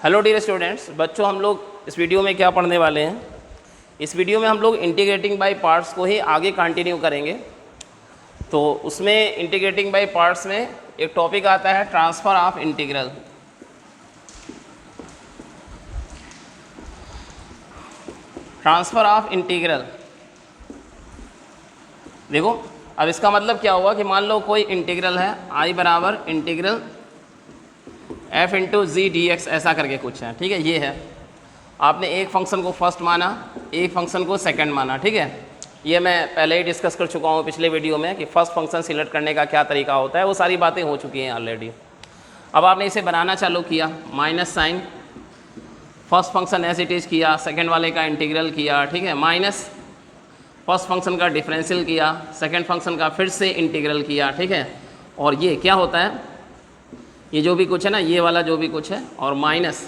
Hello dear students, बच्चों हम लोग इस वीडियो में क्या पढ़ने वाले हैं। इस वीडियो में हम लोग इंटीग्रेटिंग बाय पार्ट्स को ही आगे कंटिन्यू करेंगे। तो उसमें इंटीग्रेटिंग बाय पार्ट्स में एक टॉपिक आता है transfer of integral. Transfer of integral, देखो अब इसका मतलब क्या हुआ कि मान लो कोई इंटीग्रल है I बराबर integral f into G D x, ऐसा करके कुछ है, ठीक है। ये है, आपने एक फंक्शन को फर्स्ट माना, एक फंक्शन को सेकंड माना, ठीक है। ये मैं पहले ही डिस्कस कर चुका हूँ पिछले वीडियो में कि फर्स्ट फंक्शन सिलेक्ट करने का क्या तरीका होता है, वो सारी बातें हो चुकी हैं ऑलरेडी। अब आपने इसे बनाना चालू किया, minus sign, first function as it is किया, सेकेंड वाले का इंटीग्रल किया, ठीक है, माइनस फर्स्ट फंक्शन का डिफरेंशियल किया, सेकेंड फंक्शन का फिर से इंटीग्रल किया, ठीक है। और ये क्या होता है, ये जो भी कुछ है ना, ये वाला जो भी कुछ है, और माइनस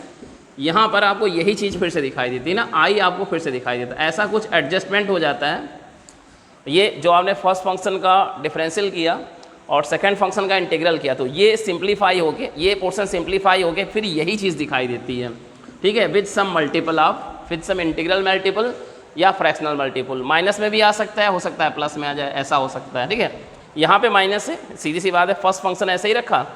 यहाँ पर आपको यही चीज़ फिर से दिखाई देती है ना, आई आपको फिर से दिखाई देता है। ऐसा कुछ एडजस्टमेंट हो जाता है। ये जो आपने फर्स्ट फंक्शन का डिफरेंशियल किया और सेकंड फंक्शन का इंटीग्रल किया, तो ये सिंप्लीफाई होके, ये पोर्शन सिंप्लीफाई होके फिर यही चीज़ दिखाई देती है, ठीक है, with some multiple of, with some integral multiple या फ्रैक्शनल मल्टीपल। माइनस में भी आ सकता है, हो सकता है प्लस में आ जाए, ऐसा हो सकता है, ठीक है। यहाँ पे माइनस है, सीधी सी बात है, फर्स्ट फंक्शन ऐसे ही रखा,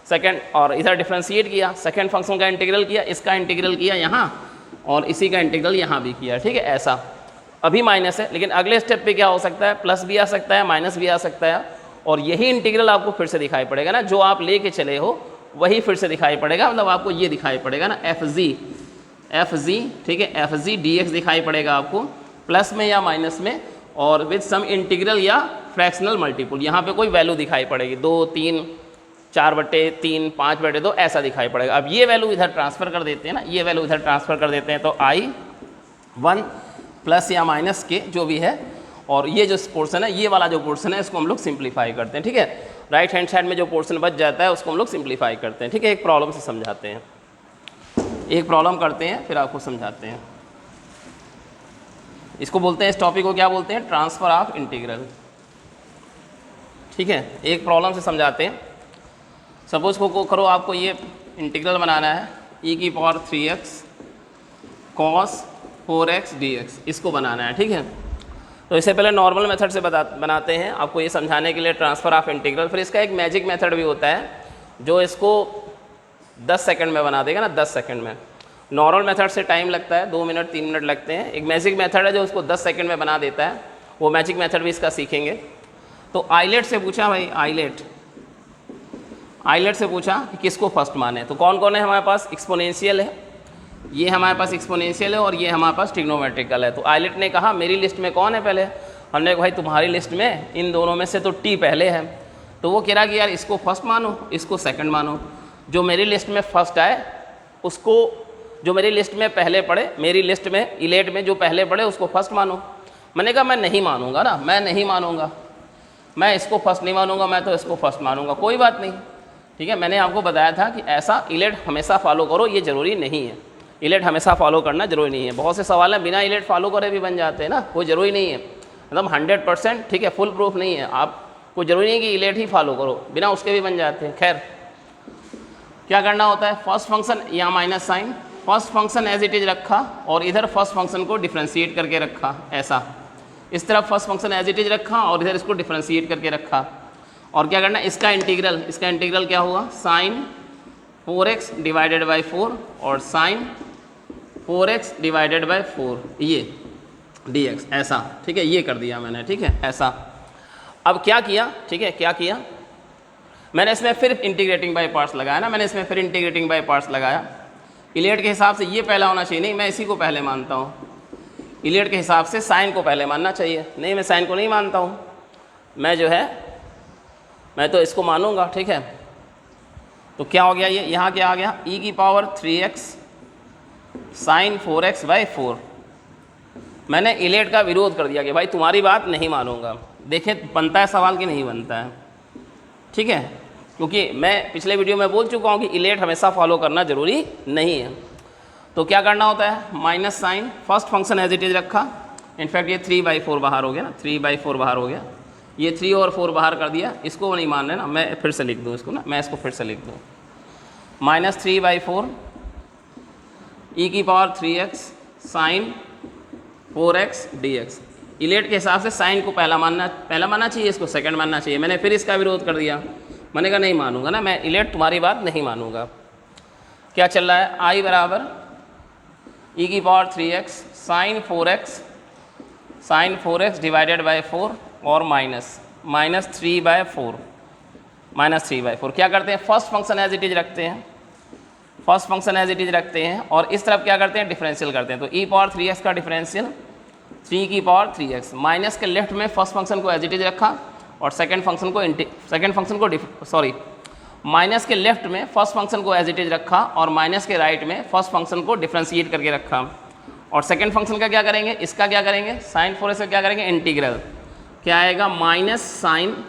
सेकंड और इधर डिफ्रेंशिएट किया, सेकंड फंक्शन का इंटीग्रल किया, इसका इंटीग्रल किया यहाँ, और इसी का इंटीग्रल यहाँ भी किया, ठीक है। ऐसा अभी माइनस है, लेकिन अगले स्टेप पे क्या हो सकता है, प्लस भी आ सकता है, माइनस भी आ सकता है, और यही इंटीग्रल आपको फिर से दिखाई पड़ेगा ना, जो आप लेके चले हो वही फिर से दिखाई पड़ेगा। मतलब आपको ये दिखाई पड़ेगा ना, एफ जी, ठीक है, एफ जी डी एक्स दिखाई पड़ेगा आपको, प्लस में या माइनस में, और विद सम इंटीग्रल या फ्रैक्शनल मल्टीपल। यहाँ पे कोई वैल्यू दिखाई पड़ेगी, 2, 3, 4/3, 5/2, ऐसा दिखाई पड़ेगा। अब ये वैल्यू इधर ट्रांसफ़र कर देते हैं ना, ये वैल्यू इधर ट्रांसफ़र कर देते हैं, तो I1 प्लस या माइनस के जो भी है, और ये जो पोर्शन है, ये वाला जो पोर्शन है, इसको हम लोग सिंप्लीफाई करते हैं, ठीक है। राइट हैंड साइड में जो पोर्शन बच जाता है उसको हम लोग सिंप्लीफाई करते हैं, ठीक है। एक प्रॉब्लम से समझाते हैं, एक प्रॉब्लम करते हैं, फिर आपको समझाते हैं। इसको बोलते हैं, इस टॉपिक को क्या बोलते हैं, ट्रांसफ़र ऑफ इंटीग्रल, ठीक है। एक प्रॉब्लम से समझाते हैं। सपोज को करो, आपको ये इंटीग्रल बनाना है, e⁻³ 3x cos 4x dx, इसको बनाना है, ठीक है। तो इससे पहले नॉर्मल मेथड से बनाते हैं आपको ये समझाने के लिए ट्रांसफ़र ऑफ इंटीग्रल। फिर इसका एक मैजिक मेथड भी होता है जो इसको 10 सेकंड में बना देगा ना, 10 सेकंड में। नॉर्मल मेथड से टाइम लगता है, 2 मिनट 3 मिनट लगते हैं। एक मैजिक मेथड है जो उसको 10 सेकंड में बना देता है, वो मैजिक मेथड भी इसका सीखेंगे। तो आइलेट से पूछा भाई, आइलेट से पूछा कि किसको फर्स्ट माने, तो कौन कौन है हमारे पास, एक्सपोनेंशियल है, ये हमारे पास एक्सपोनेंशियल है, और ये हमारे पास ट्रिग्नोमेट्रिकल है। तो आइलेट ने कहा मेरी लिस्ट में कौन है पहले, हमने कहा भाई तुम्हारी लिस्ट में इन दोनों में से तो टी पहले है। तो वो कह रहा कि यार इसको फर्स्ट मानो, इसको सेकंड मानो, जो मेरी लिस्ट में फर्स्ट आए उसको, जो मेरी लिस्ट में पहले पड़े, मेरी लिस्ट में इलेट में जो पहले पड़े उसको फर्स्ट मानो। मैंने कहा मैं नहीं मानूंगा ना, मैं नहीं मानूंगा, मैं इसको फर्स्ट नहीं मानूंगा, मैं तो इसको फर्स्ट मानूंगा। कोई बात नहीं, ठीक है। मैंने आपको बताया था कि ऐसा इलेट हमेशा फॉलो करो, ये ज़रूरी नहीं है, इलेट हमेशा फॉलो करना ज़रूरी नहीं है। बहुत से सवाल हैं बिना इलेट फॉलो करे भी बन जाते हैं ना, कोई ज़रूरी नहीं है, मतलब 100%, ठीक है, फुल प्रूफ नहीं है। आप कोई ज़रूरी नहीं कि इलेट ही फॉलो करो, बिना उसके भी बन जाते हैं। खैर क्या करना होता है, फर्स्ट फंक्शन या minus sign, first function as it is रखा, और इधर फर्स्ट फंक्शन को डिफ्रेंशिएट करके रखा, ऐसा इस तरफ first function as it is रखा और इधर इसको डिफ्रेंशिएट करके रखा। और क्या करना, इसका इंटीग्रल क्या हुआ, sin 4x डिवाइडेड बाई 4 और sin 4x डिवाइडेड बाई 4 ये dx, ऐसा, ठीक है, ये कर दिया मैंने, ठीक है, ऐसा। अब क्या किया, ठीक है, क्या किया मैंने, इसमें फिर इंटीग्रेटिंग बाय पार्ट्स लगाया ना, मैंने इसमें फिर इंटीग्रेटिंग बाय पार्ट्स लगाया। इलेट के हिसाब से ये पहला होना चाहिए, नहीं मैं इसी को पहले मानता हूँ। इलेट के हिसाब से साइन को पहले मानना चाहिए, नहीं मैं साइन को नहीं मानता हूँ, मैं जो है मैं तो इसको मानूंगा, ठीक है। तो क्या हो गया, ये यहाँ क्या आ गया, e⁻³ sin 4x/4। मैंने इलेट का विरोध कर दिया कि भाई तुम्हारी बात नहीं मानूंगा। देखें बनता है सवाल कि नहीं बनता है, ठीक है, क्योंकि मैं पिछले वीडियो में बोल चुका हूँ कि इलेट हमेशा फॉलो करना ज़रूरी नहीं है। तो क्या करना होता है, minus sign, first function as it is रखा, इनफैक्ट ये 3/4 बाहर हो गया ना, 3/4 बाहर हो गया, ये 3 और 4 बाहर कर दिया, इसको नहीं मान रहे ना, मैं फिर से लिख दूँ इसको ना, मैं इसको फिर से लिख दूँ, -3/4 ई की power 3x sign 4x dx। इलेट के हिसाब से साइन को पहला मानना चाहिए, इसको सेकंड मानना चाहिए। मैंने फिर इसका विरोध कर दिया, मैंने कहा नहीं मानूंगा ना मैं, इलेट तुम्हारी बात नहीं मानूंगा। क्या चल रहा है, आई बराबर ई की power 3x sign 4x divided bye 4 और माइनस 3/4 क्या करते हैं, first function as it is रखते हैं और इस तरफ क्या करते हैं, डिफरेंशियल करते हैं। तो ई पावर 3x का डिफरेंशियल 3 की पावर 3x, माइनस के लेफ्ट में फर्स्ट फंक्शन को एज इट इज रखा और माइनस के लेफ्ट में फर्स्ट फंक्शन को एज इट इज रखा और माइनस के राइट में फर्स्ट फंक्शन को डिफरेंशिएट करके रखा। और सेकंड फंक्शन का क्या करेंगे, इसका क्या करेंगे, साइन 4x का क्या करेंगे, इंटीग्रल क्या आएगा, minus sign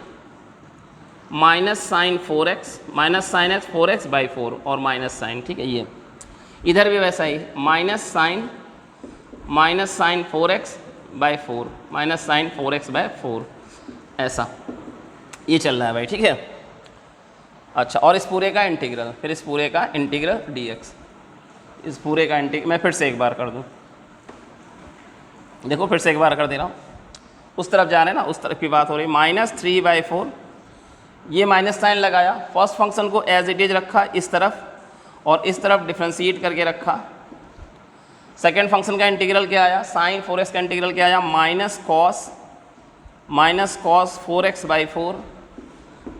4x minus sign x 4x/4 और माइनस साइन, ठीक है। ये इधर भी वैसा ही minus sine 4x/4 minus sine 4x/4 ऐसा ये चल रहा है भाई, ठीक है। अच्छा, और इस पूरे का इंटीग्रल, फिर इस पूरे का इंटीग्रल dx, इस पूरे का इंटीग्रल मैं फिर से एक बार कर दूं, देखो फिर से एक बार कर दे रहा हूँ। उस तरफ जा रहे हैं ना, उस तरफ की बात हो रही, माइनस 3/4, ये माइनस साइन लगाया, फर्स्ट फंक्शन को एज इट इज रखा इस तरफ और इस तरफ डिफ्रेंशिएट करके रखा। सेकेंड फंक्शन का इंटीग्रल क्या आया, साइन 4x का इंटीग्रल क्या आया, minus cos 4x/4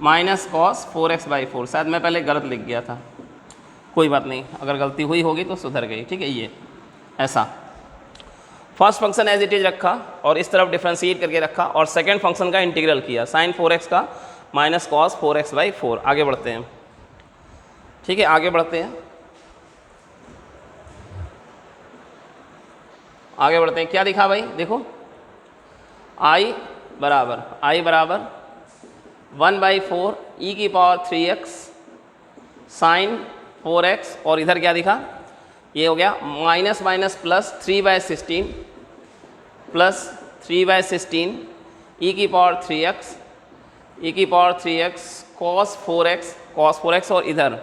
minus cos 4x/4। शायद मैं पहले गलत लिख गया था, कोई बात नहीं, अगर गलती हुई होगी तो सुधर गई, ठीक है। ये ऐसा first function as it is रखा और इस तरफ डिफ्रेंशिएट करके रखा और सेकेंड फंक्शन का इंटीग्रल किया, साइन 4x का माइनस कॉस 4x/4। आगे बढ़ते हैं, ठीक है, आगे बढ़ते हैं, क्या दिखा भाई, देखो आई बराबर 1/4 ई की पावर 3x साइन 4x और इधर क्या दिखा, ये हो गया माइनस प्लस 3/16 ई की पावर 3x cos 4x और इधर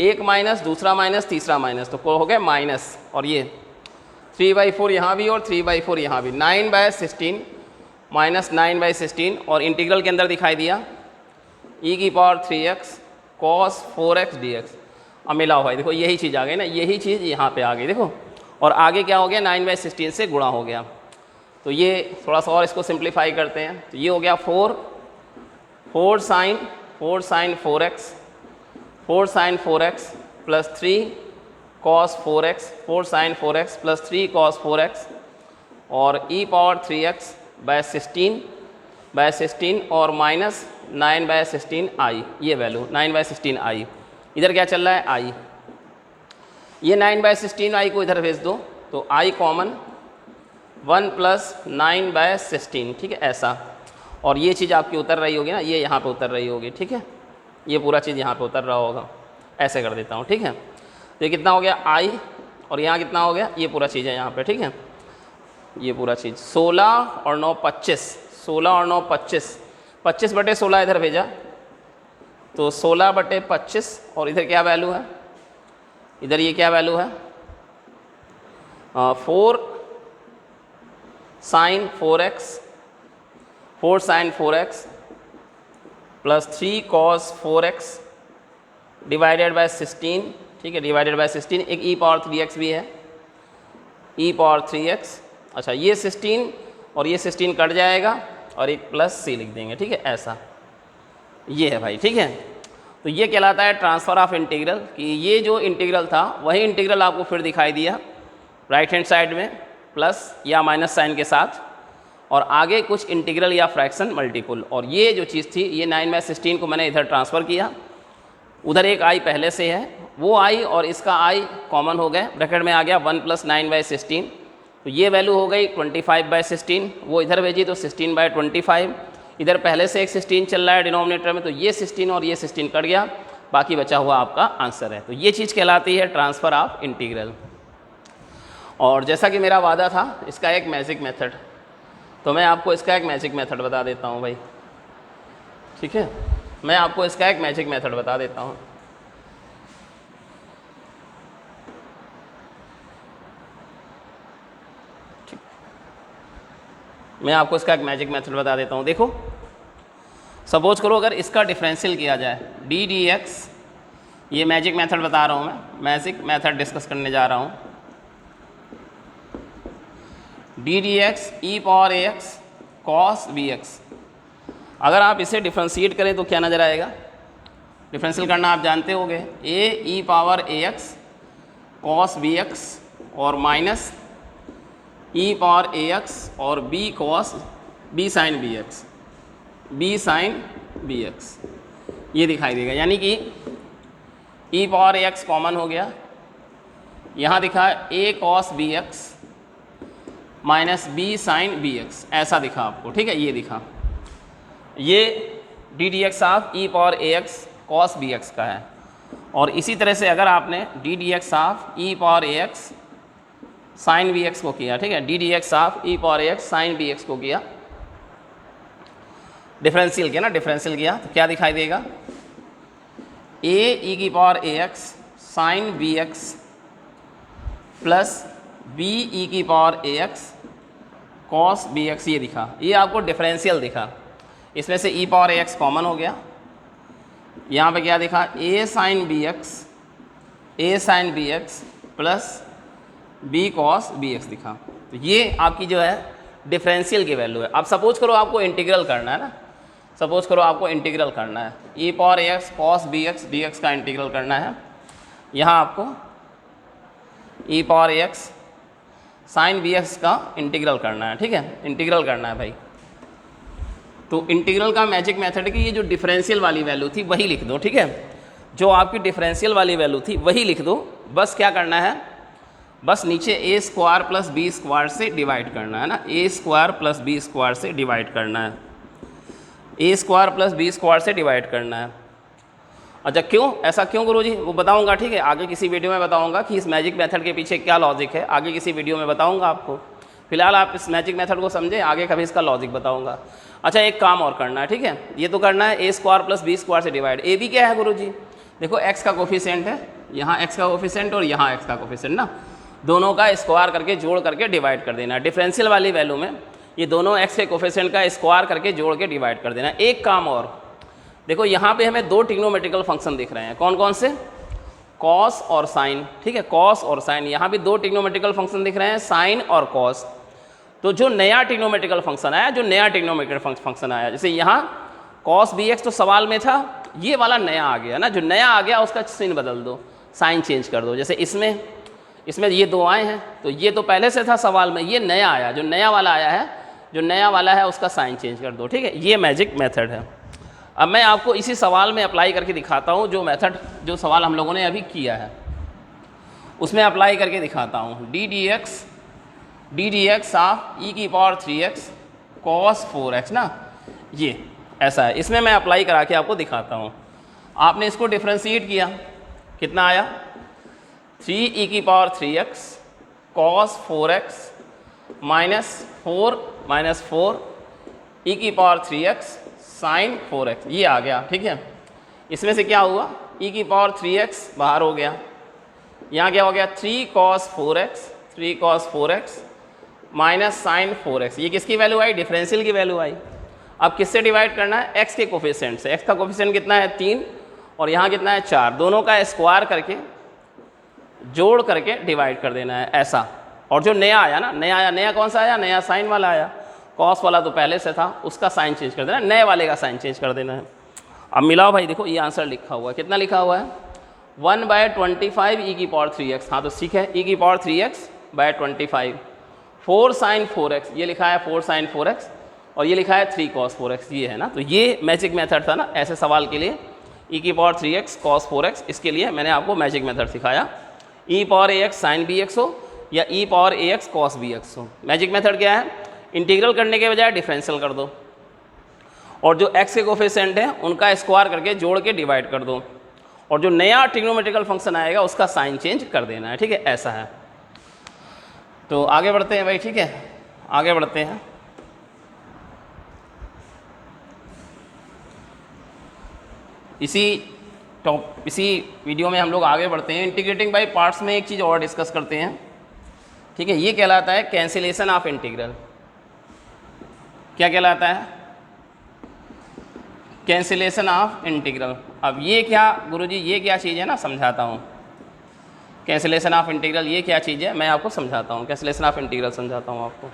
एक माइनस दूसरा माइनस तीसरा माइनस, तो हो गया माइनस, और ये 3/4 यहाँ भी और 3/4 यहाँ भी, 9/16 माइनस 9/16 और इंटीग्रल के अंदर दिखाई दिया ई की power 3x cos 4x dx। अब मिलाओ भाई, देखो यही चीज़ आ गई ना, यही चीज़ यहाँ पे आ गई, देखो, और आगे क्या हो गया, 9/16 से गुणा हो गया। तो ये थोड़ा सा और इसको सिंप्लीफाई करते हैं, तो ये हो गया 4 sine 4x plus 3 cos 4x 4 sine 4x plus 3 cos 4x और e पावर 3x/16 और माइनस 9/16 i, ये वैल्यू 9/16 i। इधर क्या चल रहा है, i, ये 9/16 i को इधर भेज दो तो i कॉमन 1 + 9/16, ठीक है, ऐसा। और ये चीज़ आपकी उतर रही होगी ना, ये यहाँ पे उतर रही होगी, ठीक है, ये पूरा चीज़ यहाँ पे उतर रहा होगा, ऐसे कर देता हूँ, ठीक है। तो ये कितना हो गया i और यहाँ कितना हो गया, ये पूरा चीज़ है यहाँ पे, ठीक है, ये पूरा चीज़ 16 और 9 25 25/16 इधर भेजा तो 16/25 और इधर क्या वैल्यू है, इधर ये क्या वैल्यू है, 4 sine 4x plus 3 cos 4x divided by 16, ठीक है, डिवाइडेड बाय 16। एक e पावर 3x भी है, e पावर 3x, अच्छा ये 16 और ये 16 कट जाएगा और एक प्लस c लिख देंगे, ठीक है, ऐसा ये है भाई, ठीक है। तो ये कहलाता है ट्रांसफ़र ऑफ इंटीग्रल, कि ये जो इंटीग्रल था वही इंटीग्रल आपको फिर दिखाई दिया राइट हैंड साइड में प्लस या माइनस साइन के साथ, और आगे कुछ इंटीग्रल या फ्रैक्शन मल्टीपल। और ये जो चीज़ थी, ये 9/16 को मैंने इधर ट्रांसफ़र किया, उधर एक i पहले से है, वो i और इसका i कॉमन हो गए, ब्रैकेट में आ गया 1 + 9/16, तो ये वैल्यू हो गई 25/16, वो इधर भेजी तो 16/25, इधर पहले से एक 16 चल रहा है डिनोमिनेटर में, तो ये 16 और ये 16 कट गया, बाकी बचा हुआ आपका आंसर है। तो ये चीज़ कहलाती है ट्रांसफ़र ऑफ इंटीग्रल। और जैसा कि मेरा वादा था, इसका एक मैजिक मेथड, तो मैं आपको इसका एक मैजिक मेथड बता देता हूँ भाई, ठीक है, मैं आपको इसका एक मैजिक मेथड बता देता हूँ। मैं आपको इसका एक मैजिक मेथड बता देता हूँ। देखो सपोज करो अगर इसका डिफरेंशियल किया जाए डी डी एक्स, ये मैजिक मेथड बता रहा हूँ मैं, मैजिक मेथड डिस्कस करने जा रहा हूँ। डी डी एक्स ई पावर ए एक्स कॉस बी एक्स, अगर आप इसे डिफ्रेंशिएट करें तो क्या नज़र आएगा? डिफरेंशियल करना आप जानते होंगे, a e power A x cos b x और माइनस ई पावर ए एक्स और b cos b sine B x, b sine B x, ये दिखाई देगा। यानी कि ई पावर ए एक्स कॉमन हो गया, यहाँ दिखा a cos b x minus b sine B x, ऐसा दिखा आपको, ठीक है, ये दिखा। ये d D x of E power A x cos b x का है। और इसी तरह से अगर आपने D D x of E power A x sine B X को किया, ठीक है, D D x of E power A x sine B X को किया, डिफरेंशियल किया ना, डिफरेंशियल किया तो क्या दिखाई देगा? ए ई की पावर ए x sine B x plus b e की पावर ए एक्स कॉस बी एक्स, ये दिखा, ये आपको डिफरेंशियल दिखा। इसमें से ई पावर ए एक्स कॉमन हो गया, यहाँ पे क्या दिखा? A sine B x, a sine B x plus b cos b x दिखा। तो ये आपकी जो है डिफरेंशियल की वैल्यू है। अब सपोज करो आपको इंटीग्रल करना है ना, सपोज करो आपको इंटीग्रल करना है, ई पावर ए x cos b x d x का इंटीग्रल करना है। यहाँ आपको ई पावर ए एक्स साइन बी एक्स का इंटीग्रल करना है, ठीक है, इंटीग्रल करना है भाई। तो इंटीग्रल का मैजिक मेथड है कि ये जो डिफरेंशियल वाली वैल्यू थी वही लिख दो, ठीक है, जो आपकी डिफरेंशियल वाली वैल्यू थी वही लिख दो। बस क्या करना है, बस नीचे ए स्क्वायर प्लस बी स्क्वायर से डिवाइड करना है ना, ए स्क्वायर प्लस बी स्क्वायर से डिवाइड करना है, ए स्क्वायर प्लस बी स्क्वायर से डिवाइड करना है। अच्छा क्यों, ऐसा क्यों गुरु जी? वो बताऊंगा, ठीक है, आगे किसी वीडियो में बताऊंगा कि इस मैजिक मेथड के पीछे क्या लॉजिक है, आगे किसी वीडियो में बताऊंगा आपको। फिलहाल आप इस मैजिक मेथड को समझें, आगे कभी इसका लॉजिक बताऊंगा। अच्छा एक काम और करना है, ठीक है, ये तो करना है ए स्क्वायर प्लस बी स्क्वायर से डिवाइड। ए बी क्या है गुरु जी? देखो एक्स का कोफिशिएंट है, यहाँ एक्स का कोफिशिएंट और यहाँ एक्स का कोफिशिएंट ना, दोनों का स्क्वायर करके जोड़ करके डिवाइड कर देना है। डिफरेंशियल वाली वैल्यू में ये दोनों एक्स के कोफिशिएंट का स्क्वायर करके जोड़ के डिवाइड कर देना है। एक काम और देखो, यहाँ पे हमें दो ट्रिग्नोमेट्रिकल फंक्शन दिख रहे हैं, कौन कौन से? कॉस और साइन, ठीक है, कॉस और साइन, यहाँ भी दो ट्रिग्नोमेट्रिकल फंक्शन दिख रहे हैं, साइन और कॉस। तो जो नया ट्रिग्नोमेट्रिकल फंक्शन आया, जो नया ट्रिग्नोमेट्रिकल फंक्शन आया, जैसे यहाँ कॉस बी एक्स तो सवाल में था, ये वाला नया आ गया ना, जो नया आ गया उसका साइन बदल दो, साइन चेंज कर दो। जैसे इसमें ये दो आए हैं, तो ये तो पहले से था सवाल में, ये नया आया, जो नया वाला आया है, जो नया वाला है उसका साइन चेंज कर दो, ठीक है, ये मैजिक मेथड है। अब मैं आपको इसी सवाल में अप्लाई करके दिखाता हूँ, जो मेथड, जो सवाल हम लोगों ने अभी किया है उसमें अप्लाई करके दिखाता हूँ। डी डी एक्स ऑफ ई की पावर 3x कॉस 4x ना, ये ऐसा है, इसमें मैं अप्लाई करा के आपको दिखाता हूँ। आपने इसको डिफ्रेंशिएट किया, कितना आया? 3 e की power 3x cos 4x minus 4 e की पावर 3x साइन 4x, ये आ गया, ठीक है। इसमें से क्या हुआ? e की पावर 3x बाहर हो गया, यहाँ क्या हो गया? 3 cos 4x minus sign 4x, ये किसकी वैल्यू आई? डिफरेंशियल की वैल्यू आई। अब किससे डिवाइड करना है? x के कोफिशिएंट से। x का कोफिशिएंट कितना है? 3, और यहाँ कितना है? 4, दोनों का स्क्वायर करके जोड़ करके डिवाइड कर देना है, ऐसा। और जो नया आया ना, नया कौन सा आया? नया साइन वाला आया, कॉस वाला तो पहले से था, उसका साइन चेंज कर देना, नए वाले का साइन चेंज कर देना है। अब मिलाओ भाई, देखो ये आंसर लिखा हुआ है, कितना लिखा हुआ है? 1/25 e की पावर 3x, हाँ तो ठीक है, e की पावर 3x/25, 4 sin 4x, ये लिखा है 4 sin 4x, और ये लिखा है 3 cos 4x, ये है ना। तो ये मैजिक मेथड था ना ऐसे सवाल के लिए, e की पावर 3x cos 4x, इसके लिए मैंने आपको मैजिक मेथड सिखाया। e power ax sin bx हो या e power ax cos bx हो, मैजिक मेथड क्या है? इंटीग्रल करने के बजाय डिफरेंशियल कर दो, और जो x के कोफिशिएंट हैं उनका स्क्वायर करके जोड़ के डिवाइड कर दो, और जो नया ट्रिग्नोमेट्रिकल फंक्शन आएगा उसका साइन चेंज कर देना है, ठीक है, ऐसा है। तो आगे बढ़ते हैं भाई, ठीक है, आगे बढ़ते हैं। इसी वीडियो में हम लोग आगे बढ़ते हैं। इंटीग्रेटिंग बाय पार्ट्स में एक चीज़ और डिस्कस करते हैं, ठीक है, ये कहलाता है कैंसिलेशन ऑफ इंटीग्रल। क्या कहलाता है? Cancellation of integral. अब ये क्या गुरुजी, ये क्या चीज़ है ना, समझाता हूँ। कैंसिलेशन ऑफ इंटीग्रल ये क्या चीज़ है, मैं आपको समझाता हूँ। कैंसिलेशन ऑफ इंटीग्रल समझाता हूँ आपको।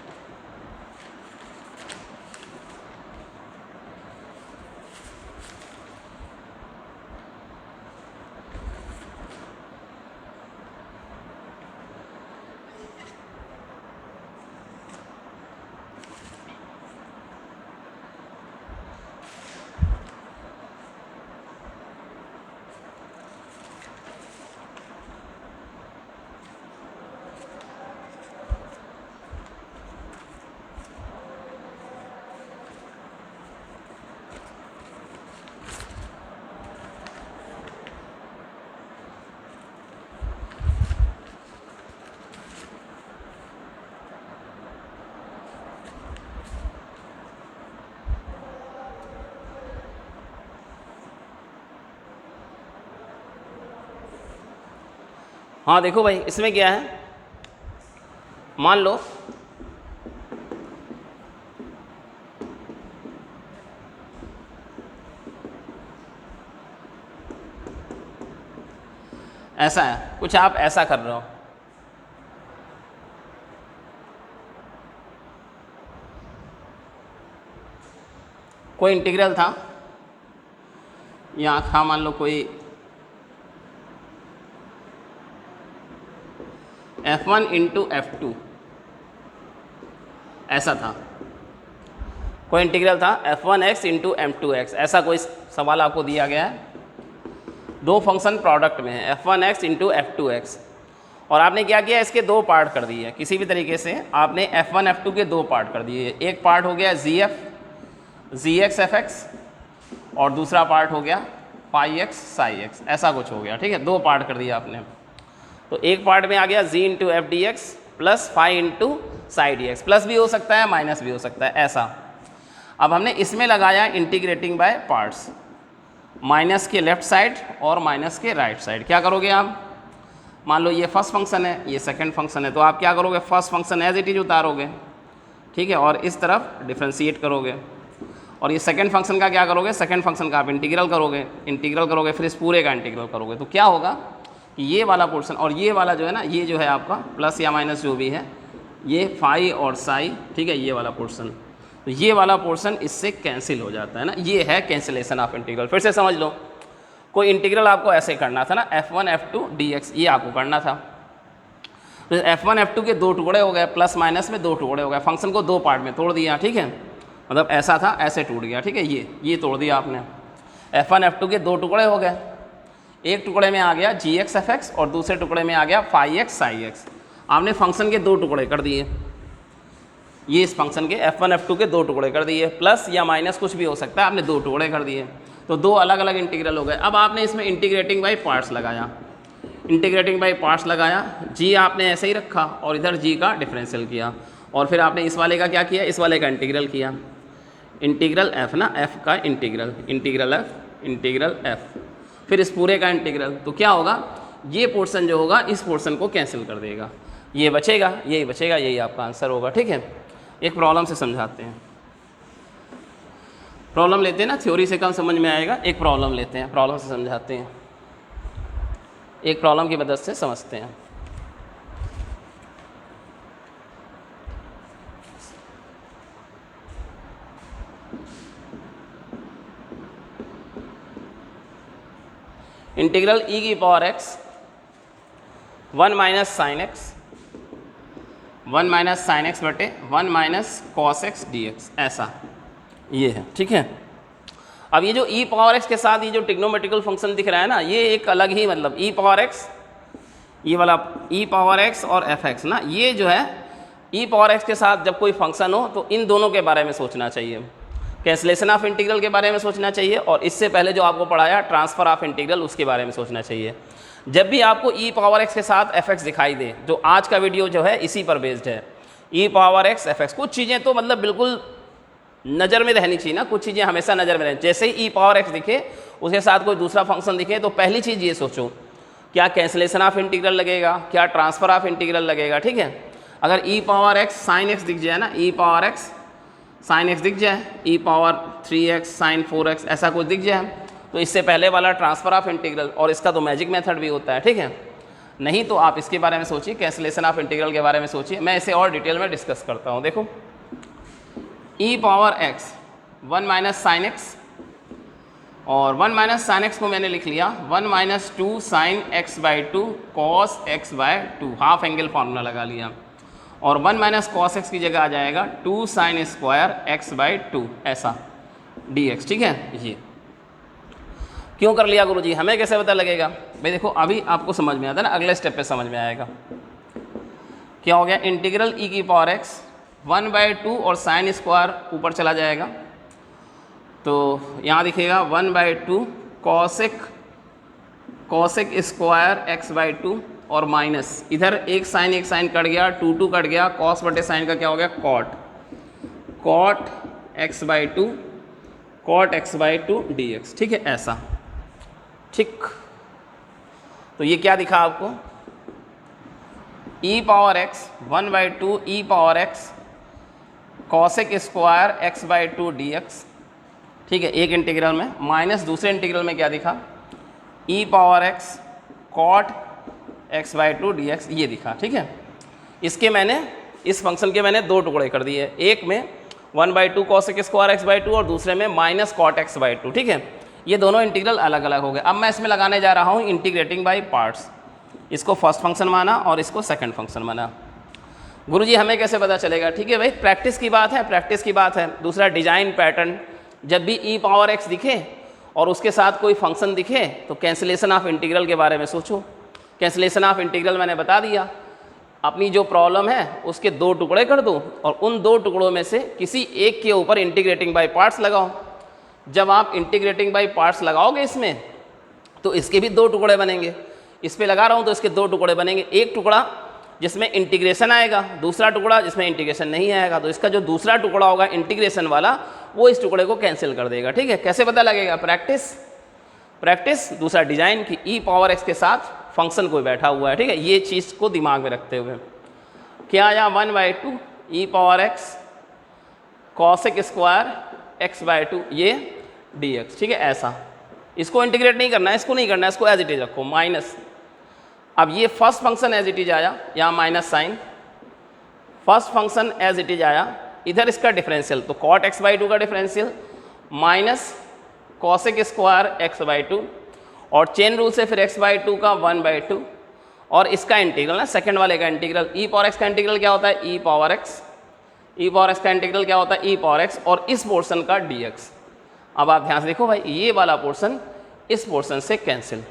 हाँ देखो भाई, इसमें क्या है, मान लो ऐसा है कुछ, आप ऐसा कर रहे हो, कोई इंटीग्रल था यहाँ था, मान लो कोई f1 इंटू f2 ऐसा था, कोई इंटीग्रल था f1x इंटू m2x, ऐसा कोई सवाल आपको दिया गया है। दो फंक्शन प्रोडक्ट में है f1x इंटू f2x, और आपने क्या किया, इसके दो पार्ट कर दिए। किसी भी तरीके से आपने f1 f2 के दो पार्ट कर दिए। एक पार्ट हो गया gx fx और दूसरा पार्ट हो गया पाई एक्स साई एक्स, ऐसा कुछ हो गया। ठीक है, दो पार्ट कर दिया आपने। तो एक पार्ट में आ गया g into F D X plus phi into psi D X, plus भी हो सकता है माइनस भी हो सकता है, ऐसा। अब हमने इसमें लगाया इंटीग्रेटिंग बाय पार्ट्स, माइनस के लेफ्ट साइड और माइनस के राइट साइड। क्या करोगे आप, मान लो ये फर्स्ट फंक्शन है, ये सेकंड फंक्शन है, तो आप क्या करोगे, first function as it is उतारोगे, ठीक है, और इस तरफ डिफ्रेंशिएट करोगे। और ये सेकंड फंक्शन का क्या करोगे, सेकंड फंक्शन का आप इंटीग्रल करोगे, फिर इस पूरे का इंटीग्रल करोगे। तो क्या होगा कि ये वाला पोर्शन और ये वाला जो है ना, ये जो है आपका प्लस या माइनस जो भी है, ये फाई और साई, ठीक है, ये वाला पोर्शन, तो ये वाला पोर्शन इससे कैंसिल हो जाता है ना। ये है कैंसिलेशन ऑफ इंटीग्रल। फिर से समझ लो, कोई इंटीग्रल आपको ऐसे करना था ना, f1 f2 dx, ये आपको करना था। तो f1 f2 के दो टुकड़े हो गए, प्लस माइनस में दो टुकड़े हो गए, फंक्शन को दो पार्ट में तोड़ दिया, ठीक है, मतलब ऐसा था, ऐसे टूट गया, ठीक है, ये तोड़ दिया आपने। f1 f2 के दो टुकड़े हो गए, एक टुकड़े में आ गया gx fx और दूसरे टुकड़े में आ गया फाई एक्स साई एक्स। आपने फंक्शन के दो टुकड़े कर दिए, ये इस फंक्शन के f1 f2 के दो टुकड़े कर दिए, प्लस या माइनस कुछ भी हो सकता है, आपने दो टुकड़े कर दिए, तो दो अलग अलग इंटीग्रल हो गए। अब आपने इसमें इंटीग्रेटिंग बाई पार्ट्स लगाया, g आपने ऐसे ही रखा और इधर g का डिफरेंशियल किया, और फिर आपने इस वाले का क्या किया, इस वाले का इंटीग्रल किया, इंटीग्रल f ना, f का इंटीग्रल f, फिर इस पूरे का इंटीग्रल। तो क्या होगा, ये पोर्शन जो होगा इस पोर्शन को कैंसिल कर देगा, ये बचेगा, यही बचेगा, यही आपका आंसर होगा। ठीक है, एक प्रॉब्लम से समझाते हैं, प्रॉब्लम लेते हैं ना, थ्योरी से कम समझ में आएगा, एक प्रॉब्लम लेते हैं, प्रॉब्लम से समझाते हैं, एक प्रॉब्लम की मदद से समझते हैं। इंटीग्रल e की power x 1 minus sine x, 1 minus sine x बटे 1 minus cos x d x, ऐसा ये है। ठीक है, अब ये जो e पावर x के साथ ये जो ट्रिग्नोमेट्रिकल फंक्शन दिख रहा है ना, ये एक अलग ही, मतलब e पावर x, ये वाला e पावर x और fx ना, ये जो है e पावर x के साथ जब कोई फंक्शन हो तो इन दोनों के बारे में सोचना चाहिए, कैंसलेशन ऑफ इंटीग्रल के बारे में सोचना चाहिए, और इससे पहले जो आपको पढ़ाया ट्रांसफ़र ऑफ इंटीग्रल, उसके बारे में सोचना चाहिए। जब भी आपको e पावर x के साथ fx दिखाई दे, जो आज का वीडियो जो है इसी पर बेस्ड है, e पावर x fx, कुछ चीज़ें तो मतलब बिल्कुल नज़र में रहनी चाहिए ना, कुछ चीज़ें हमेशा नज़र में रहनी। जैसे ही e पावर x दिखे, उसके साथ कोई दूसरा फंक्शन दिखे, तो पहली चीज़ ये सोचो, क्या कैंसलेशन ऑफ इंटीग्रल लगेगा, क्या ट्रांसफ़र ऑफ इंटीग्रल लगेगा। ठीक है, अगर e power x sine x दिख जाए ना, e power x sine X दिख जाए, ई पावर 3x साइन 4x ऐसा कुछ दिख जाए, तो इससे पहले वाला ट्रांसफ़र ऑफ इंटीग्रल, और इसका तो मैजिक मेथड भी होता है, ठीक है। नहीं तो आप इसके बारे में सोचिए, कैंसिलेशन ऑफ इंटीग्रल के बारे में सोचिए, मैं इसे और डिटेल में डिस्कस करता हूँ। देखो e power x 1 minus sine x, और 1 माइनस साइन एक्स को मैंने लिख लिया 1 minus 2 sine X by 2 cos X by 2, half angle formula लगा लिया, और 1 माइनस कॉस एक्स की जगह आ जाएगा 2 साइन स्क्वायर एक्स बाई 2 ऐसा dx, ठीक है। ये क्यों कर लिया गुरुजी, हमें कैसे पता लगेगा भाई? देखो अभी आपको समझ में आता है ना, अगले स्टेप पे समझ में आएगा। क्या हो गया, इंटीग्रल ई की पावर एक्स 1/2 और साइन स्क्वायर ऊपर चला जाएगा, तो यहाँ दिखेगा 1/2 कॉसेक स्क्वायर एक्स बाई 2 और माइनस इधर एक साइन कट गया, 2 कट गया, कॉस बटे साइन का क्या हो गया cot x by 2 cot x by 2 dx, ठीक है ऐसा, ठीक। तो ये क्या दिखा आपको, e power x 1/2 e power x cosec square x by 2 dx, ठीक है, एक इंटीग्रल में, माइनस दूसरे इंटीग्रल में क्या दिखा, e power x cot x by 2 dx, ये दिखा, ठीक है। इसके मैंने इस फंक्शन के मैंने दो टुकड़े कर दिए, एक में 1/2 कॉसेक स्क्वायर एक्स बाई 2 और दूसरे में माइनस कॉट एक्स बाई 2, ठीक है। ये दोनों इंटीग्रल अलग अलग हो गए। अब मैं इसमें लगाने जा रहा हूँ इंटीग्रेटिंग बाई पार्ट्स, इसको फर्स्ट फंक्शन माना और इसको सेकंड फंक्शन माना। गुरुजी हमें कैसे पता चलेगा? ठीक है भाई, प्रैक्टिस की बात है, प्रैक्टिस की बात है। दूसरा डिजाइन पैटर्न, जब भी ई पावर एक्स दिखे और उसके साथ कोई फंक्शन दिखे तो कैंसिलेशन ऑफ इंटीग्रल के बारे में सोचो। कैंसिलेशन ऑफ इंटीग्रल मैंने बता दिया, अपनी जो प्रॉब्लम है उसके दो टुकड़े कर दो और उन दो टुकड़ों में से किसी एक के ऊपर इंटीग्रेटिंग बाई पार्ट्स लगाओ। जब आप इंटीग्रेटिंग बाई पार्ट्स लगाओगे इसमें तो इसके भी दो टुकड़े बनेंगे। इस पे लगा रहा हूँ तो इसके दो टुकड़े बनेंगे, एक टुकड़ा जिसमें इंटीग्रेशन आएगा, दूसरा टुकड़ा जिसमें इंटीग्रेशन नहीं आएगा। तो इसका जो दूसरा टुकड़ा होगा इंटीग्रेशन वाला, वो इस टुकड़े को कैंसिल कर देगा। ठीक है, कैसे पता लगेगा? प्रैक्टिस। दूसरा डिजाइन की ई पावर एक्स के साथ फंक्शन कोई बैठा हुआ है। ठीक है, ये चीज़ को दिमाग में रखते हुए क्या आया 1/2 e power x cosec square x by 2 ये dx। ठीक है, ऐसा इसको इंटीग्रेट नहीं करना है, इसको नहीं करना है, इसको एज इट इज रखो माइनस। अब ये first function as it is आया, यहाँ minus sign, first function as it is आया, इधर इसका डिफरेंशियल तो कॉट एक्स बाई 2 का differential minus cosec square x by 2 और चेन रूल से फिर x बाई 2 का 1/2 और इसका इंटीग्रल ना सेकंड वाले का इंटीग्रल ई पावर एक्स का इंटीग्रल क्या होता है ई पावर एक्स, ई पावर एक्स का इंटीग्रल क्या होता है ई पावर एक्स और इस पोर्शन का dx। अब आप ध्यान से देखो भाई, ये वाला पोर्शन इस पोर्शन से कैंसिल,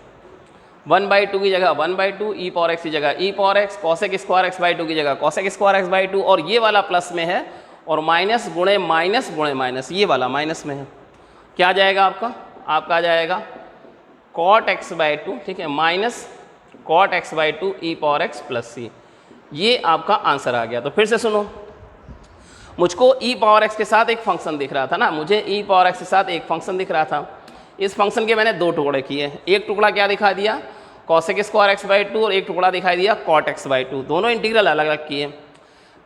1/2 की जगह 1/2 ई पावर एक्स की जगह e power x, cosec square x by 2 की जगह कॉसेक स्क्वायर एक्स बाई 2 और ये वाला प्लस में है और माइनस गुणे माइनस ये वाला माइनस में है। क्या आ जाएगा आपका आ जाएगा कॉट एक्स बाई 2, ठीक है, minus cot x by 2 e power x plus c. ये आपका आंसर आ गया। तो फिर से सुनो, मुझको ई पावर एक्स के साथ एक फंक्शन दिख रहा था ना, मुझे ई पावर एक्स के साथ एक फंक्शन दिख रहा था। इस फंक्शन के मैंने दो टुकड़े किए, एक टुकड़ा क्या दिखा दिया कॉसेक स्क्वायर एक्स बाई 2 और एक टुकड़ा दिखाई दिया कॉट एक्स बाई 2। दोनों इंटीग्रल अलग अलग किए।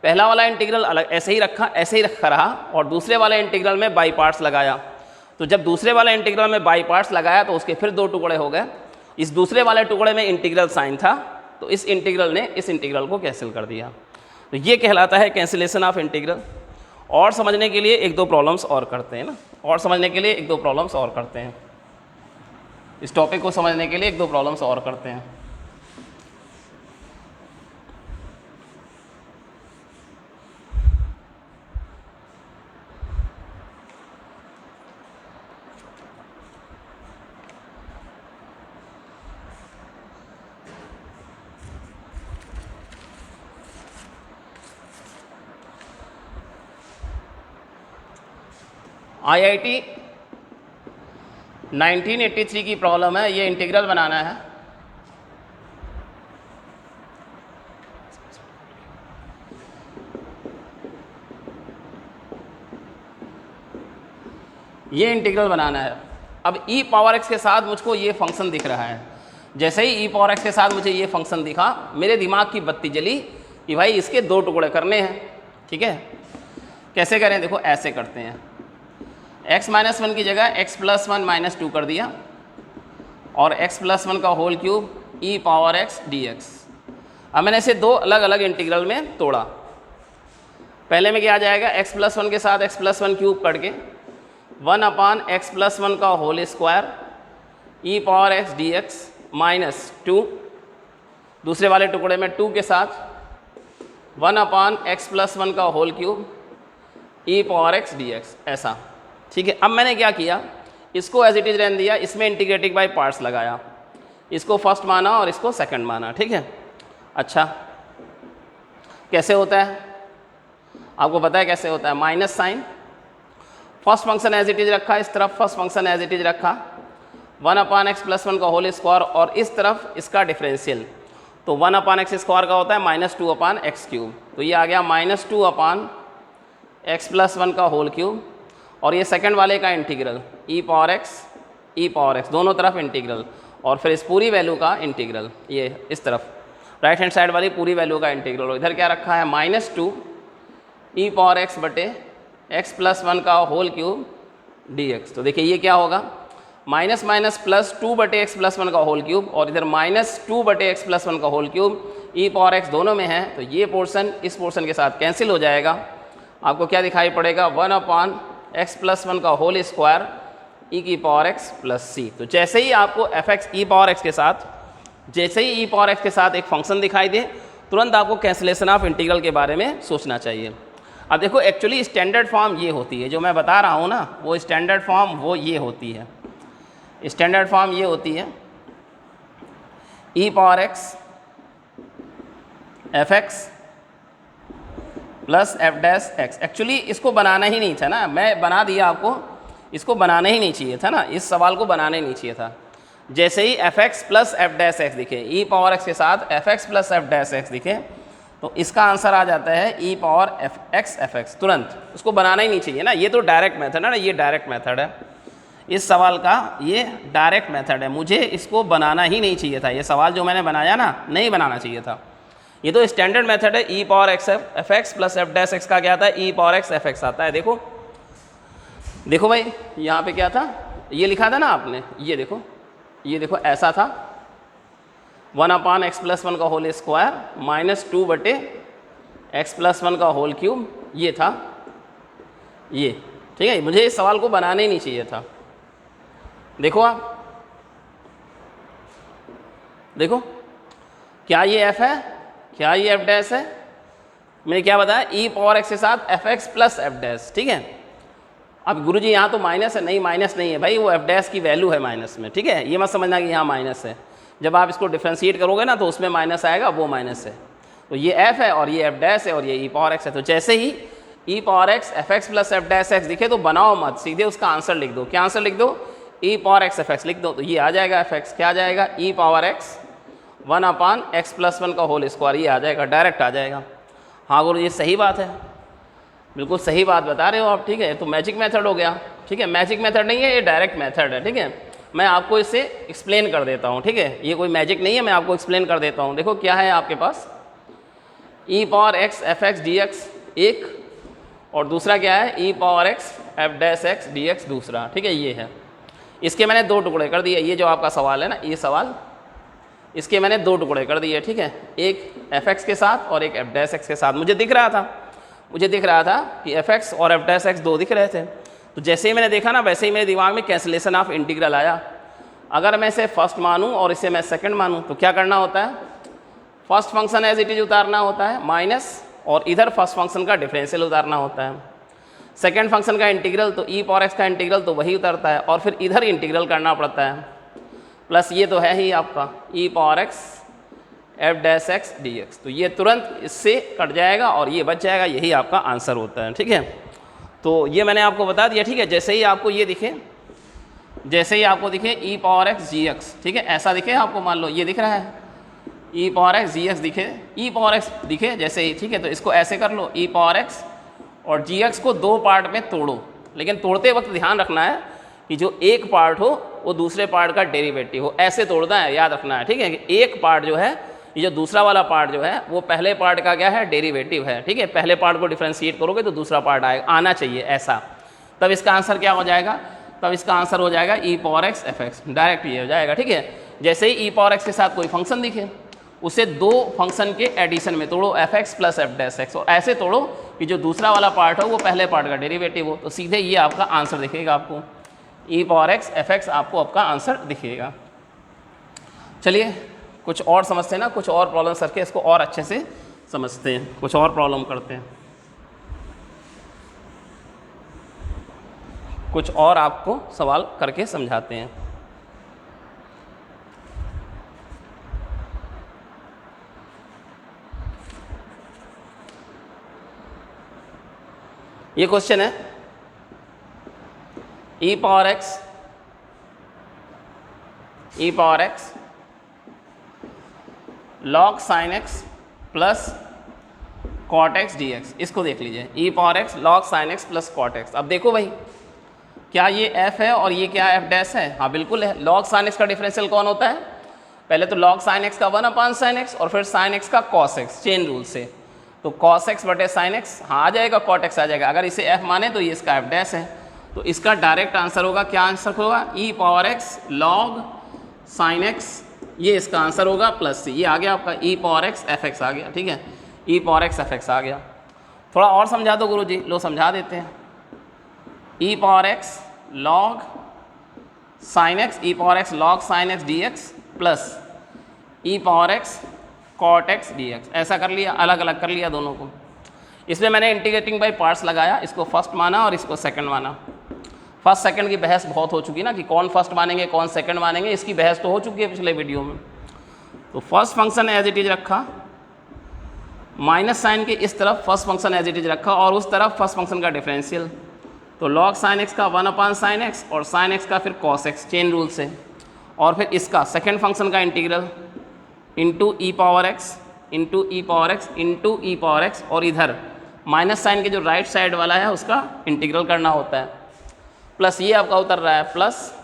पहला वाला इंटीग्रल अलग ऐसे ही रखा रहा और दूसरे वाले इंटीग्रल में बाई पार्ट्स लगाया। तो जब दूसरे वाले इंटीग्रल में बाई पार्ट्स लगाया तो उसके फिर दो टुकड़े हो गए। इस दूसरे वाले टुकड़े में इंटीग्रल साइन था तो इस इंटीग्रल ने इस इंटीग्रल को कैंसिल कर दिया। तो ये कहलाता है कैंसिलेशन ऑफ इंटीग्रल। और समझने के लिए एक दो प्रॉब्लम्स और करते हैं ना, और समझने के लिए एक दो प्रॉब्लम्स और करते हैं, इस टॉपिक को समझने के लिए एक दो प्रॉब्लम्स और करते हैं। IIT 1983 की प्रॉब्लम है, ये इंटीग्रल बनाना है। ये इंटीग्रल बनाना है। अब ई पावर एक्स के साथ मुझको ये फंक्शन दिख रहा है। जैसे ही ई पावर एक्स के साथ मुझे ये फंक्शन दिखा, मेरे दिमाग की बत्ती जली कि भाई इसके दो टुकड़े करने हैं। ठीक है, कैसे करें, देखो ऐसे करते हैं, x माइनस 1 की जगह x प्लस 1 माइनस 2 कर दिया और x प्लस 1 का whole cube e power x dx। अब मैंने इसे दो अलग अलग इंटीग्रल में तोड़ा। पहले में क्या आ जाएगा, x प्लस 1 के साथ x प्लस 1 क्यूब करके 1 अपान x प्लस 1 का whole square e power x dx minus 2, दूसरे वाले टुकड़े में 2 के साथ 1 अपान x प्लस 1 का whole cube e power x dx, ऐसा। ठीक है, अब मैंने क्या किया, इसको एज इट इज रहने दिया, इसमें इंटीग्रेटिंग बाय पार्ट्स लगाया, इसको फर्स्ट माना और इसको सेकंड माना। ठीक है, अच्छा कैसे होता है, आपको पता है कैसे होता है, minus sign, first function as it is रखा, इस तरफ first function as it is रखा, 1 अपान एक्स प्लस 1 का होल स्क्वायर और इस तरफ इसका डिफरेंशियल, तो 1 अपान एक्स स्क्वायर का होता है माइनस 2 अपान एक्स क्यूब, तो ये आ गया माइनस 2 अपान एक्स प्लस 1 का होल क्यूब, और ये सेकंड वाले का इंटीग्रल e पावर x दोनों तरफ इंटीग्रल, और फिर इस पूरी वैल्यू का इंटीग्रल, ये इस तरफ राइट हैंड साइड वाली पूरी वैल्यू का इंटीग्रल, और इधर क्या रखा है माइनस 2 e पावर x बटे x प्लस 1 का होल क्यूब dx। तो देखिए ये क्या होगा, माइनस माइनस प्लस 2 बटे x प्लस 1 का होल क्यूब, और इधर माइनस 2 बटे x प्लस 1 का whole cube, e power x दोनों में है, तो ये पोर्शन इस पोर्शन के साथ कैंसिल हो जाएगा। आपको क्या दिखाई पड़ेगा, 1 अपान एक्स प्लस 1 का होल स्क्वायर e की पावर x प्लस c। तो जैसे ही आपको एफ एक्स ई पावर x के साथ, जैसे ही e पावर x के साथ एक फंक्शन दिखाई दे, तुरंत आपको कैंसिलेशन ऑफ इंटीग्रल के बारे में सोचना चाहिए। अब देखो एक्चुअली स्टैंडर्ड फॉर्म ये होती है, जो मैं बता रहा हूँ ना, वो स्टैंडर्ड फॉर्म वो ये होती है, स्टैंडर्ड फॉर्म ये होती है e power x F x plus f dash x. Actually इसको बनाना ही नहीं था ना, मैं बना दिया आपको, इसको बनाना ही नहीं चाहिए था ना, इस सवाल को बनाना ही नहीं चाहिए था। जैसे ही f x plus f dash x दिखे, ई पावर एक्स के साथ f x plus f dash x दिखे, तो इसका आंसर आ जाता है ई पावर एफ एक्स तुरंत, उसको बनाना ही नहीं चाहिए ना। ये तो डायरेक्ट मेथड है ना, ये डायरेक्ट मेथड है इस सवाल का, ये डायरेक्ट मेथड है, मुझे इसको बनाना ही नहीं चाहिए था। ये सवाल जो मैंने बनाया ना, नहीं बनाना चाहिए था। ये तो स्टैंडर्ड मेथड है, e power x f x plus f dash x का क्या आता है, e power x f x आता है। देखो देखो भाई, यहाँ पे क्या था, ये लिखा था ना आपने, ये देखो, ये देखो ऐसा था, 1 अपान एक्स प्लस 1 का होल स्क्वायर माइनस 2 बटे एक्स प्लस 1 का होल क्यूब, ये था ये। ठीक है, मुझे इस सवाल को बनाना ही नहीं चाहिए था। देखो आप, देखो क्या ये एफ है, क्या ये एफ डैश है, मैंने क्या बताया, ई पावर एक्स के साथ f x plus f dash. ठीक है, अब गुरुजी यहाँ तो माइनस है, नहीं माइनस नहीं है भाई, वो एफ डैश की वैल्यू है माइनस में। ठीक है, ये मत समझना कि यहाँ माइनस है, जब आप इसको डिफ्रेंशिएट करोगे ना तो उसमें माइनस आएगा, वो माइनस है। तो ये एफ है और ये एफ डैश है और ये ई पावर एक्स है। तो जैसे ही e power x f x plus f dash x दिखे तो बनाओ मत, सीधे उसका आंसर लिख दो। क्या आंसर लिख दो, ई पावर एक्स एफ एक्स लिख दो, तो ये आ जाएगा एफ एक्स, क्या आ जाएगा, ई पावर एक्स 1 अपान एक्स प्लस 1 का होल स्क्वायर, ये आ जाएगा, डायरेक्ट आ जाएगा। हाँ गुरु, ये सही बात है, बिल्कुल सही बात बता रहे हो आप। ठीक है, तो मैजिक मेथड हो गया। ठीक है, मैजिक मेथड नहीं है, ये डायरेक्ट मेथड है। ठीक है, मैं आपको इसे एक्सप्लेन कर देता हूँ। ठीक है, ये कोई मैजिक नहीं है, मैं आपको एक्सप्लेन कर देता हूँ। देखो क्या है आपके पास, e power x f x d x एक, और दूसरा क्या है, e power x f dash x d x दूसरा। ठीक है, ये है, इसके मैंने दो टुकड़े कर दिए। ये जो आपका सवाल है ना, ये सवाल, इसके मैंने दो टुकड़े कर दिए। ठीक है, एक एफ एक्स के साथ और एक एफ डैश एक्स के साथ। मुझे दिख रहा था कि एफ एक्स और एफ डैश एक्स दो दिख रहे थे, तो जैसे ही मैंने देखा ना, वैसे ही मेरे दिमाग में कैंसिलेशन ऑफ इंटीग्रल आया। अगर मैं इसे फर्स्ट मानूं और इसे मैं सेकंड मानूं तो क्या करना होता है, first function as it is उतारना होता है माइनस, और इधर फर्स्ट फंक्शन का डिफरेंशियल उतारना होता है। सेकंड फंक्शन का इंटीग्रल तो ई पावर एक्स का इंटीग्रल तो वही उतरता है, और फिर इधर इंटीग्रल करना पड़ता है, प्लस ये तो है ही आपका e power x f dash x d x. तो ये तुरंत इससे कट जाएगा और ये बच जाएगा, यही आपका आंसर होता है। ठीक है, तो ये मैंने आपको बता दिया। ठीक है, जैसे ही आपको ये दिखे, जैसे ही आपको दिखे ई पावर एक्स जी एक्स, ठीक है, ऐसा दिखे आपको, मान लो ये दिख रहा है ई पावर एक्स जी एक्स दिखे, ई पावर एक्स दिखे जैसे ही, ठीक है, तो इसको ऐसे कर लो, ई पावर एक्स और जी एक्स को दो पार्ट में तोड़ो, लेकिन तोड़ते वक्त ध्यान रखना है कि जो एक पार्ट हो वो दूसरे पार्ट का डेरिवेटिव हो, ऐसे तोड़ना है, याद रखना है। ठीक है, कि एक पार्ट जो है ये जो दूसरा वाला पार्ट जो है वो पहले पार्ट का क्या है, डेरिवेटिव है, ठीक है। पहले पार्ट को डिफ्रेंशिएट करोगे तो दूसरा पार्ट आना चाहिए ऐसा, तब इसका आंसर क्या हो जाएगा, तब इसका आंसर हो जाएगा e power x fx, direct ये हो जाएगा, ठीक है। जैसे ही e पावर x के साथ कोई फंक्शन दिखे उसे दो फंक्शन के एडिशन में तोड़ो, fx plus f dash x, और ऐसे तोड़ो कि जो दूसरा वाला पार्ट हो वो पहले पार्ट का डेरिवेटिव हो, तो सीधे ये आपका आंसर दिखेगा आपको, e पावर x fx आपको आपका आंसर दिखेगा। चलिए कुछ और समझते हैं ना, कुछ और प्रॉब्लम करके इसको और अच्छे से समझते हैं, कुछ और प्रॉब्लम करते हैं, कुछ और आपको सवाल करके समझाते हैं। ये क्वेश्चन है e power x log sin x plus cot x dx, इसको देख लीजिए, e power x log sin x plus cot x। अब देखो भाई क्या ये f है और ये क्या f डैश है, हाँ बिल्कुल है। log sin x का डिफरेंशियल कौन होता है, पहले तो log sin x का 1/sin x और फिर sin x का cos x, चेन रूल से, तो cos x बटे sin x, हाँ आ जाएगा, cot x आ जाएगा। अगर इसे f माने तो ये इसका f डैश है, तो इसका डायरेक्ट आंसर होगा, क्या आंसर होगा, e power x log sin x, ये इसका आंसर होगा, प्लस ये आ गया आपका e पावर x fx आ गया, ठीक है, e पावर x fx आ गया। थोड़ा और समझा दो गुरुजी, लो समझा देते हैं, e power x log sin x, e power x log sin x dx plus e power x cot x dx, ऐसा कर लिया, अलग अलग कर लिया दोनों को। इसमें मैंने इंटीग्रेटिंग बाय पार्ट्स लगाया, इसको फर्स्ट माना और इसको सेकंड माना। फर्स्ट सेकंड की बहस बहुत हो चुकी ना कि कौन फर्स्ट मानेंगे कौन सेकंड मानेंगे, इसकी बहस तो हो चुकी है पिछले वीडियो में। तो first function as it is रखा, माइनस साइन के इस तरफ first function as it is रखा और उस तरफ फर्स्ट फंक्शन का डिफरेंशियल, तो log sin x का 1/sin x और sin x का फिर cos x, चेन रूल से, और फिर इसका सेकेंड फंक्शन का इंटीग्रल इंटू ई पावर एक्स इंटू ई पावर एक्स इंटू ई पावर एक्स, और इधर माइनस साइन के जो राइट साइड वाला है उसका इंटीग्रल करना होता है, प्लस ये आपका उतर रहा है plus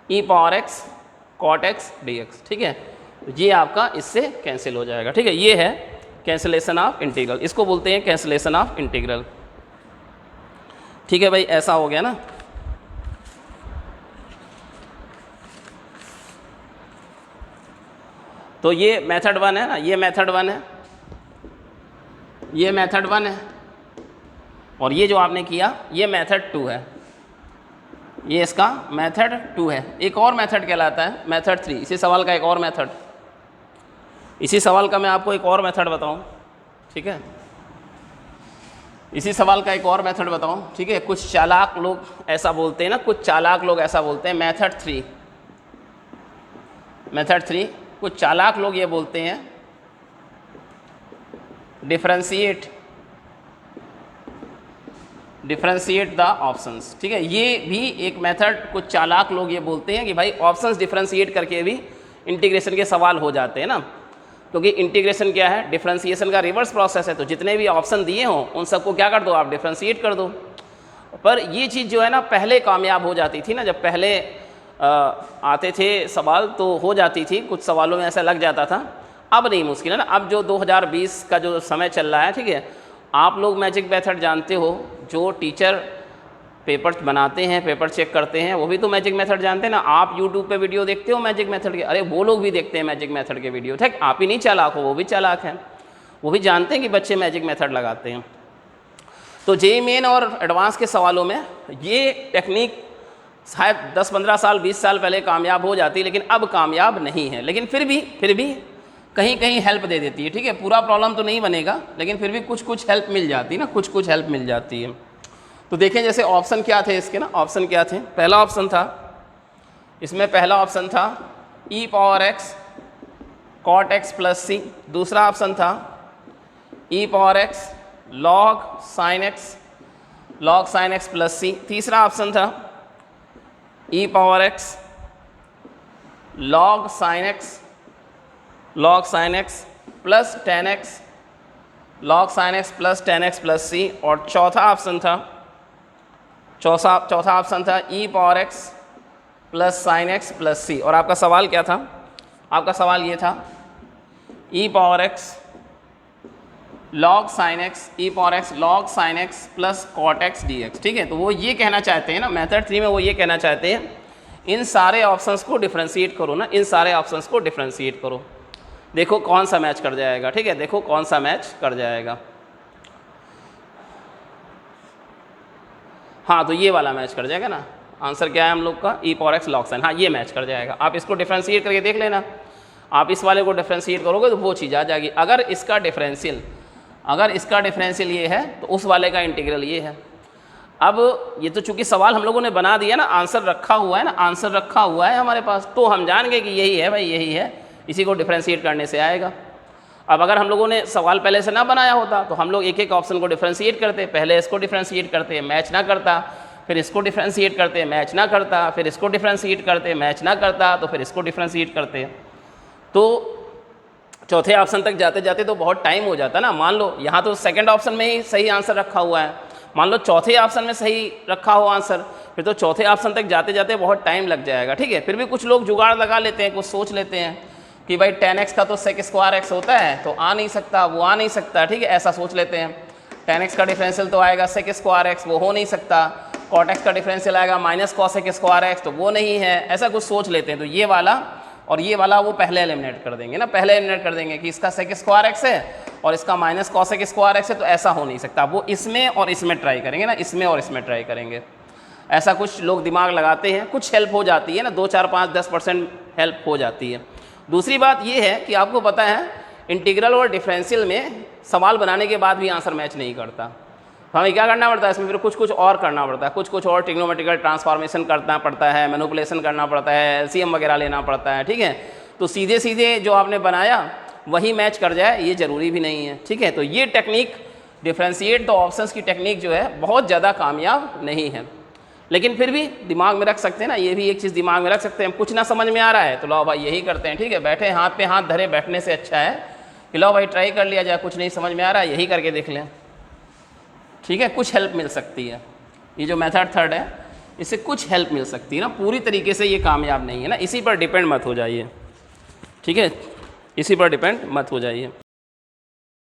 e power x cot x d x, ठीक है। ये आपका इससे कैंसिल हो जाएगा, ठीक है। ये है कैंसिलेशन ऑफ इंटीग्रल, इसको बोलते हैं कैंसिलेशन ऑफ इंटीग्रल, ठीक है भाई, ऐसा हो गया ना। तो ये मेथड 1 है ना, ये मेथड 1 है, ये मेथड 1 है, और ये जो आपने किया ये मेथड 2 है, ये इसका मेथड 2 है। एक और मेथड कहलाता है मेथड 3, इसी सवाल का एक और मेथड, इसी सवाल का मैं आपको एक और मेथड बताऊं, ठीक है, इसी सवाल का एक और मेथड बताऊं, ठीक है। कुछ चालाक लोग ऐसा बोलते हैं ना, कुछ चालाक लोग ऐसा बोलते हैं मेथड 3, मेथड 3, कुछ चालाक लोग ये बोलते हैं डिफरेंशिएट द ऑप्शंस, ठीक है। ये भी एक मेथड, कुछ चालाक लोग ये बोलते हैं कि भाई ऑप्शंस डिफरेंशिएट करके भी इंटीग्रेशन के सवाल हो जाते हैं ना, क्योंकि इंटीग्रेशन क्या है, डिफरेंशिएशन का रिवर्स प्रोसेस है, तो जितने भी ऑप्शन दिए हों उन सबको क्या कर दो आप, डिफरेंशिएट कर दो। पर ये चीज़ जो है ना पहले कामयाब हो जाती थी ना, जब पहले आते थे सवाल तो हो जाती थी, कुछ सवालों में ऐसा लग जाता था, अब नहीं मुश्किल है ना। अब जो 2020 का जो समय चल रहा है, ठीक है, आप लोग मैजिक मेथड जानते हो, जो टीचर पेपर बनाते हैं, पेपर चेक करते हैं, वो भी तो मैजिक मेथड जानते हैं ना। आप यूट्यूब पे वीडियो देखते हो मैजिक मेथड के, अरे वो लोग भी देखते हैं मैजिक मेथड के वीडियो, ठीक, आप ही नहीं चालाक हो, वो भी चालाक हैं, वो भी जानते हैं कि बच्चे मैजिक मेथड लगाते हैं। तो जेईई मेन और एडवांस के सवालों में ये टेक्निक शायद 10-15 साल 20 साल पहले कामयाब हो जाती, लेकिन अब कामयाब नहीं है, लेकिन फिर भी कहीं कहीं हेल्प दे देती है, ठीक है। पूरा प्रॉब्लम तो नहीं बनेगा, लेकिन फिर भी कुछ हेल्प मिल जाती है ना, कुछ हेल्प मिल जाती है। तो देखें जैसे ऑप्शन क्या थे इसके ना, ऑप्शन क्या थे, पहला ऑप्शन था, इसमें पहला ऑप्शन था e power x cot x plus c, दूसरा ऑप्शन था e power x log sine x plus c, तीसरा ऑप्शन था e power x log sine x plus ten x log sine x plus ten x plus c, और चौथा option था e power x plus sine x plus c. और आपका सवाल क्या था, आपका सवाल ये था e power x log sin x e power x log sin x plus cot x dx, ठीक है। तो वो ये कहना चाहते हैं ना, मेथड 3 में वो ये कहना चाहते हैं इन सारे ऑप्शंस को डिफ्रेंशिएट करो ना, इन सारे ऑप्शंस को डिफ्रेंशिएट करो, देखो कौन सा मैच कर जाएगा, ठीक है, देखो कौन सा मैच कर जाएगा। हाँ तो ये वाला मैच कर जाएगा ना, आंसर क्या है हम लोग का, ई पावर एक्स लॉग साइन, हाँ ये मैच कर जाएगा। आप इसको डिफ्रेंशिएट करके देख लेना, आप इस वाले को डिफ्रेंशिएट करोगे तो वो चीज़ आ जाएगी। अगर इसका डिफरेंशियल ये है तो उस वाले का इंटीग्रल ये है। अब ये तो चूंकि सवाल हम लोगों ने बना दिया ना, आंसर रखा हुआ है ना, आंसर रखा हुआ है हमारे पास, तो हम जान गए कि यही है भाई, यही है, इसी को डिफरेंशिएट करने से आएगा। अब अगर हम लोगों ने सवाल पहले से ना बनाया होता तो हम लोग एक एक ऑप्शन को डिफरेंशिएट करते, पहले इसको डिफरेंशिएट करते, मैच ना करता, फिर इसको डिफरेंशिएट करते, मैच ना करता, फिर इसको डिफरेंशिएट करते, मैच ना करता, तो फिर इसको डिफरेंशिएट करते, तो चौथे ऑप्शन तक जाते जाते तो बहुत टाइम हो जाता ना। मान लो यहाँ तो सेकंड ऑप्शन में ही सही आंसर रखा हुआ है, मान लो चौथे ऑप्शन में सही रखा हो आंसर, फिर तो चौथे ऑप्शन तक जाते जाते बहुत टाइम लग जाएगा, ठीक है। फिर भी कुछ लोग जुगाड़ लगा लेते हैं, कुछ सोच लेते हैं कि भाई tan x का तो sec स्क्वायर x होता है तो आ नहीं सकता, वो आ नहीं सकता, ठीक है, ऐसा सोच लेते हैं। tan x का डिफरेंशियल तो आएगा sec स्क्वायर x, वो हो नहीं सकता। cot x का डिफरेंशियल आएगा माइनस cos स्क्वायर x, तो वो नहीं है, ऐसा कुछ सोच लेते हैं। तो ये वाला और ये वाला वो पहले एलिमिनेट कर देंगे ना, पहले एलिमिनेट कर देंगे कि इसका sec स्क्वायर x है और इसका माइनस cos स्क्वायर x है, तो ऐसा हो नहीं सकता। वो इसमें और इसमें ट्राई करेंगे ना, इसमें और इसमें ट्राई करेंगे, ऐसा कुछ लोग दिमाग लगाते हैं, कुछ हेल्प हो जाती है ना, 2, 4, 5, 10% हेल्प हो जाती है। दूसरी बात ये है कि आपको पता है इंटीग्रल और डिफरेंशियल में सवाल बनाने के बाद भी आंसर मैच नहीं करता, तो हमें क्या करना पड़ता है इसमें, फिर कुछ और करना पड़ता है, कुछ और ट्रिग्नोमेट्रिकल ट्रांसफॉर्मेशन करना पड़ता है, मैनिपुलेशन करना पड़ता है, एलसीएम वगैरह लेना पड़ता है, ठीक है। तो सीधे सीधे जो आपने बनाया वही मैच कर जाए ये ज़रूरी भी नहीं है, ठीक है। तो ये टेक्निक डिफ्रेंशिएट द ऑप्शंस की टेक्निक जो है बहुत ज़्यादा कामयाब नहीं है, लेकिन फिर भी दिमाग में रख सकते हैं ना, ये भी एक चीज़ दिमाग में रख सकते हैं। कुछ ना समझ में आ रहा है तो लो भाई यही करते हैं, ठीक है, बैठे हाथ पे हाथ धरे बैठने से अच्छा है कि लो भाई ट्राई कर लिया जाए, कुछ नहीं समझ में आ रहा है यही करके देख लें, ठीक है, कुछ हेल्प मिल सकती है। ये जो मेथड थर्ड है इससे कुछ हेल्प मिल सकती है ना, पूरी तरीके से ये कामयाब नहीं है ना, इसी पर डिपेंड मत हो जाइए, ठीक है, इसी पर डिपेंड मत हो जाइए।